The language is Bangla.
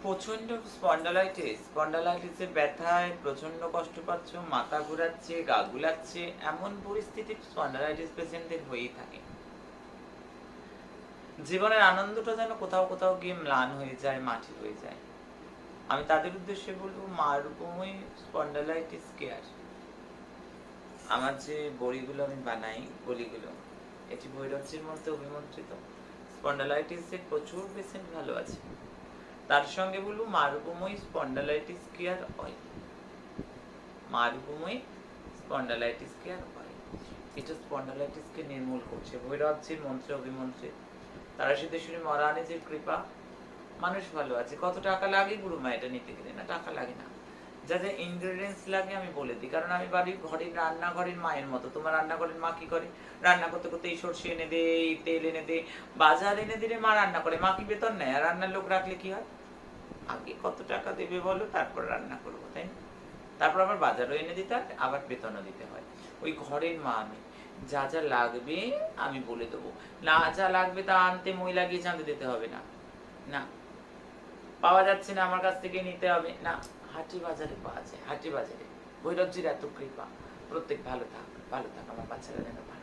প্রচন্ড স্পন্ডালাইটিসের ব্যথায় প্রচন্ড কষ্ট পাচ্ছ, মাথা ঘোরাচ্ছে, গা গুলাচ্ছে, এমন পরিস্থিতি স্পন্ডালাইটিস পেশেন্টদের হয়েই থাকে। জীবনের আনন্দটা যেন কোথাও কোথাও গিয়ে ম্লান হয়ে যায়, মাটি হয়ে যায়। আমি তাদের উদ্দেশ্যে বলবো মারুভূমি স্পন্ডালাইটিস কেয়ার। আমার যে বড়িগুলো আমি বানাই, বলিগুলো, এটি ভৈরবজির মধ্যে অভিমন্ত্রিত। স্পন্ডালাইটিসের প্রচুর পেশেন্ট ভালো আছে। তার সঙ্গে বলবো Marubhumi spondylitis care oil. Marubhumi spondylitis care oil, এটা স্পন্ডালাইটিসকে নির্মূল করছে। ভৈরবজির মন্ত্রে অভিমন্ত্রে, তারা সিদ্ধেশ্বরী মহারানীজির কৃপা, মানুষ ভালো আছে। কত টাকা লাগে গুরুমা এটা নিতে গেলে? না, টাকা লাগে না। যা যা ইনগ্রেডিয়েন্টস লাগে আমি বলে দিই, কারণ আমি বাড়ির ঘরের রান্নাঘরের মায়ের মতো। তোমার রান্নাঘরের মা কি করে? রান্না করতে করতে এই সর্ষে এনে দে, এই তেল এনে দে, বাজার এনে দিলে মা রান্না করে। মা কি বেতন নেয়? আর রান্নার লোক রাখলে কি হয়? আগে কত টাকা দেবে বলো, তারপর রান্না করবো, তাই না? তারপর আবার বাজারও এনে দিতে হয়, আবার বেতনও দিতে হয়। ওই ঘরের মা আমি। যা যা লাগবে আমি বলে দেবো। না যা লাগবে তা আনতে মই লাগিয়ে চাঁদে দিতে হবে না। না, পাওয়া যাচ্ছে না আমার কাছ থেকে নিতে হবে না, হাটি বাজারে পাওয়া যায়। হাটি বাজারে ভৈরবজির এত কৃপা। প্রত্যেক ভালো থাক, ভালো থাক, আমার বাচ্চারা যেন ভালো